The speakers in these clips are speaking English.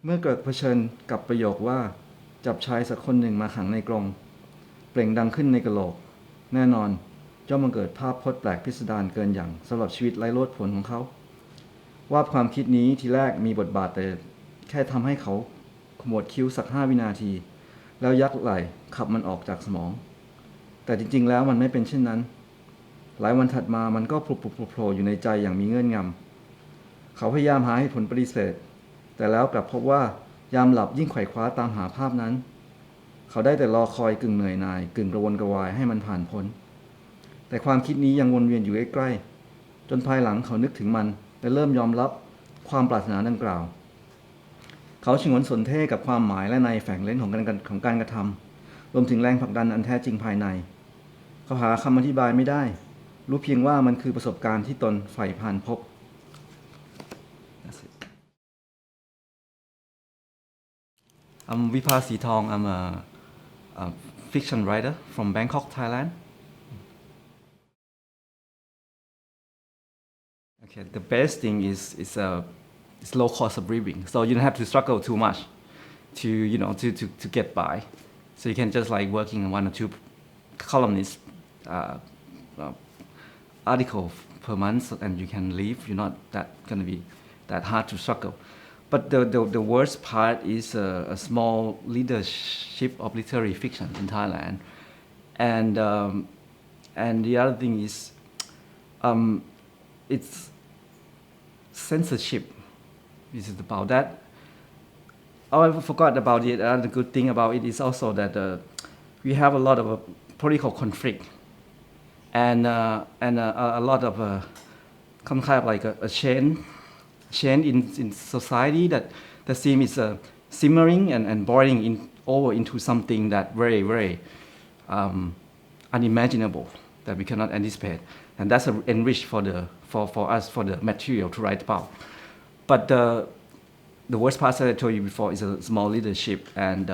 เมื่อเกิดเผชิญกับประโยคว่าจับชายสักคนหนึ่งมาขังในกรงเปล่งดังขึ้นในกะโหลกแน่นอนย่อมบังเกิดภาพพจน์แปลกพิสดารเกินอย่างสำหรับชีวิตไร้โลดโผนของเขาว่าความคิดนี้ทีแรกมีบทบาทแต่แค่ทำให้เขาขมวดคิ้วสัก5 วินาทีแล้วยักไหล่ขับมันออกจากสมองแต่จริงๆแล้วมันไม่เป็นเช่นนั้นหลายวันถัดมามันก็โผล่อยู่ในใจอย่างมีเงื่อนงำเขาพยายามหาเหตุผลปฏิเสธแต่แล้วกลับพบว่ายามหลับยิ่งไขว่คว้าตามหาภาพนั้นเขาได้แต่รอคอยกึ่งเหนื่อยหน่ายกึ่งกระวนกระวายให้มันผ่านพ้นแต่ความคิดนี้ยังวนเวียนอยู่ใกล้ๆจนภายหลังเขานึกถึงมันและเริ่มยอมรับความปรารถนาดังกล่าวเขาฉงนสนเท่กับความหมายและในแฝงเล่นของการกระทำรวมถึงแรงผลักดันอันแท้จริงภายในเขาหาคำอธิบายไม่ได้รู้เพียงว่ามันคือประสบการณ์ที่ตนใฝ่ผ่านพบI'm Wipas SRITHONG. I'm a fiction writer from Bangkok, Thailand. Okay, the best thing is low cost of living, so you don't have to struggle too much to get by. So you can just like working on 1 or 2 columnist article per month, and you can live. You're not gonna be that hard to struggle. But the worst part is a small leadership of literary fiction in Thailand, and the other thing is it's censorship. This is about that. Oh, I forgot about it. Another good thing about it is also that we have a lot of political conflict and a lot of kind of like a change in society that seems simmering and boiling over into something that very unimaginable that we cannot anticipate, and that's enriched for us for the material to write about. But the worst part that I told you before is a small leadership and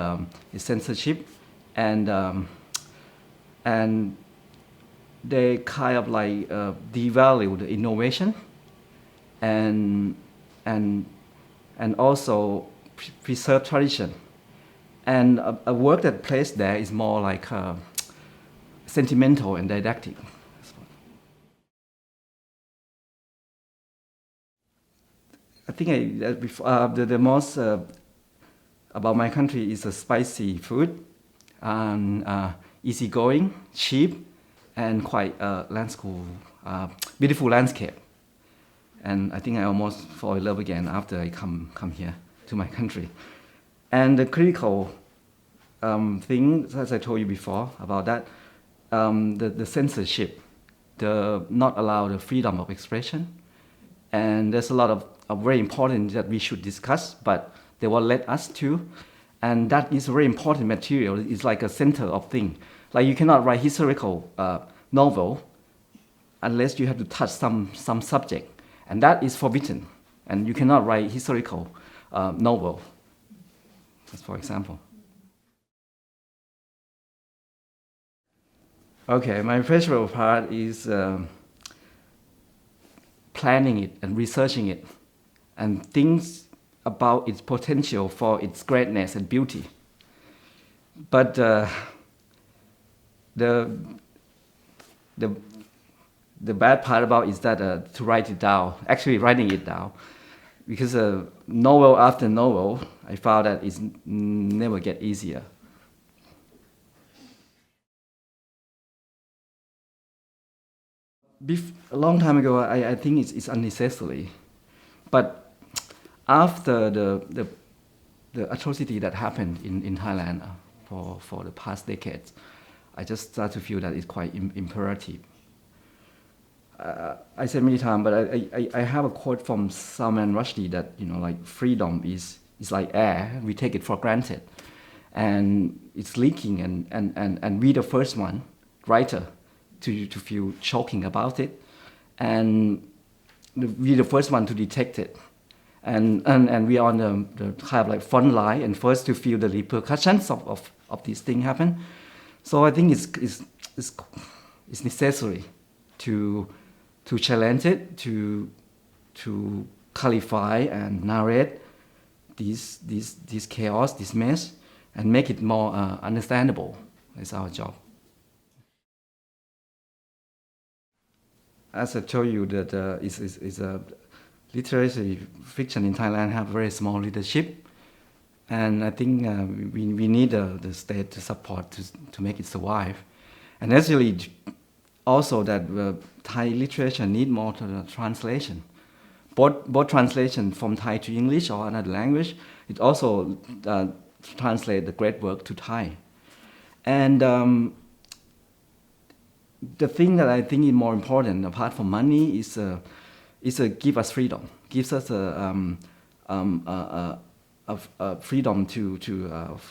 is censorship, and they kind of like devalue the innovation and also preserve tradition. And a work that plays there is more like sentimental and didactic. I think the most about my country is a spicy food, easygoing, cheap, and quite beautiful landscape. And I think I almost fall in love again after I come here to my country. And the critical thing, as I told you before, about that, the censorship, the not allow the freedom of expression, and there's a lot of very important that we should discuss, but they won't let us to, and that is very important material. It's like a center of thing. Like you cannot write historical novel unless you have to touch some subject. And that is forbidden, and you cannot write historical novel. Just for example. Okay, my favorite part is planning it and researching it, and things about its potential for its greatness and beauty. But the bad part about it is that to write it down, actually writing it down, because novel after novel, I found that it's never get easier. A long time ago, I think it's unnecessary, but after the atrocity that happened in Thailand for the past decades, I just start to feel that it's quite imperative. I said many times, but I have a quote from Salman Rushdie that like freedom is like air. We take it for granted, and it's leaking, and we the first one, writer, to feel choking about it, and we the first one to detect it, and we are on the kind of like front line and first to feel the repercussions of this thing happen. So I think it's necessary to challenge it, to clarify and narrate this chaos, this mess, and make it more understandable. That's our job. As I told you, that is a literary fiction in Thailand have very small readership, and I think we need the state to support to make it survive. And actually, also that Thai literature need more translation, both translation from Thai to English or another language. It also translate the great work to Thai, and the thing that I think is more important, apart from money, is give us freedom, gives us a freedom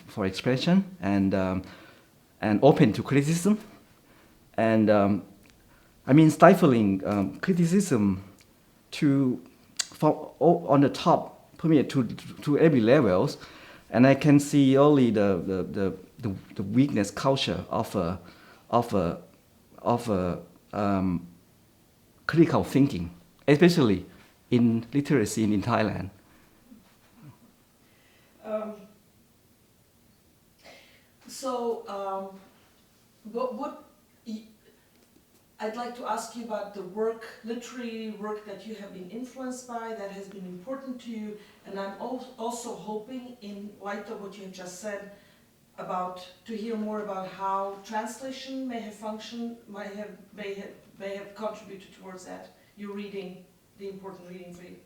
for expression and open to criticism, and I mean stifling criticism on the top, permeate to every levels, and I can see only the weakness culture of critical thinking, especially in literacy in Thailand. I'd like to ask you about the literary work that you have been influenced by, that has been important to you, and I'm also hoping, in light of what you have just said, to hear more about how translation may have functioned, may have contributed towards that. Your reading, the important reading for you.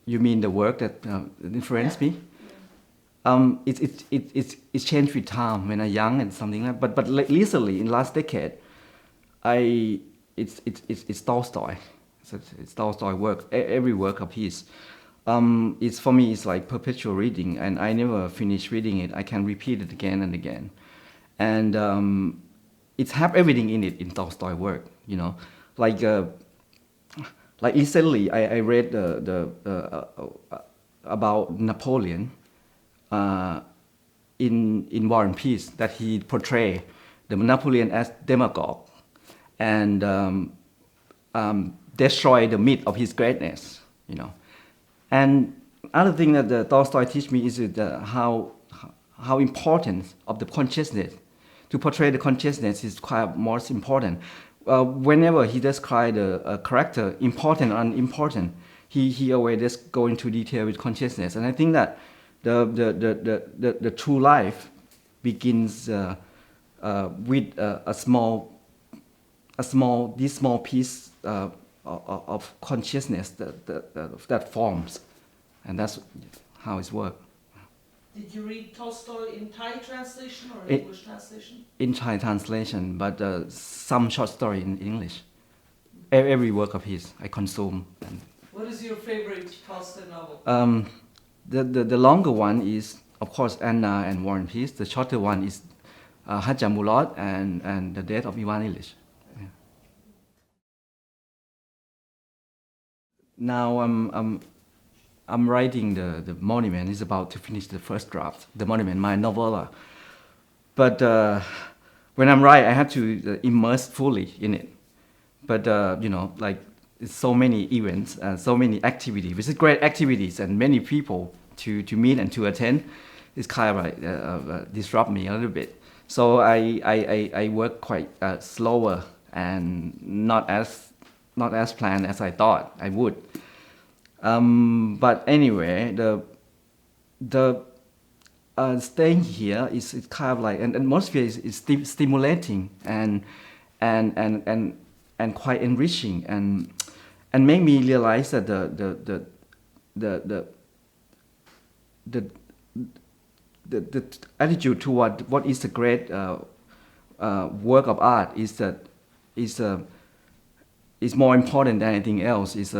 You mean the work that influenced me? It's changed with time when I'm young and something like that. But recently, in last decade, it's Tolstoy. It's Tolstoy work. Every work of his. It's for me. It's like perpetual reading, and I never finish reading it. I can repeat it again and again, and it have everything in it in Tolstoy work. You know, like recently I read about Napoleon in War and Peace, that he portrayed the Napoleon as demagogue and destroy the myth of his greatness. You know. And other thing that Tolstoy teach me is how important of the consciousness. To portray the consciousness is quite most important. Whenever he describes a character, important or unimportant, he always just go into detail with consciousness. And I think that the true life begins with this small piece of consciousness that forms, and that's how it's worked. Did you read Tolstoy in Thai translation or English translation? In Thai translation, but some short story in English. Every work of his I consume. What is your favorite Tolstoy novel? The longer one is, of course, Anna and War and Peace. The shorter one is Hajamulot and The Death of Ivan Illich. Yeah. Now I'm writing the Monument. It's about to finish the first draft. The Monument, my novella. But when I'm writing, I have to immerse fully in it. But like it's so many events and so many activities. It's great activities and many people to meet and to attend. It's kind of like disrupt me a little bit. So I work quite slower and not as planned as I thought I would. But anyway, the staying here is kind of like an atmosphere is stimulating and quite enriching and make me realize that the attitude toward what is a great work of art is more important than anything else. It's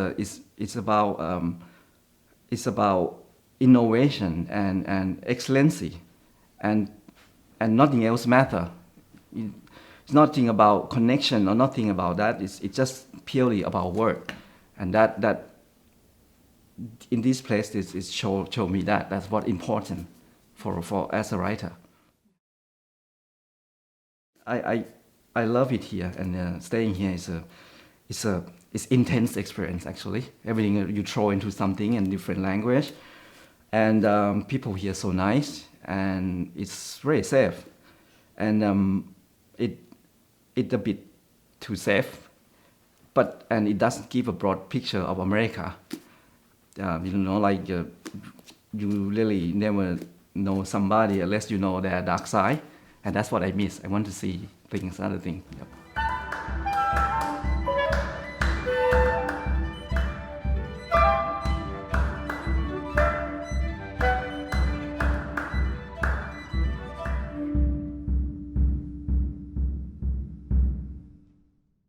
about innovation and excellency, and nothing else matter. It's nothing about connection or nothing about that. It's just purely about work, and that in this place is show me that's what important for as a writer. I love it here, and staying here is it's intense experience actually. Everything you throw into something in different language, and people here so nice, and it's very safe, and it a bit too safe, and it doesn't give a broad picture of America. You really never know somebody unless you know their dark side, and that's what I miss. I want to see things, other things. Yep.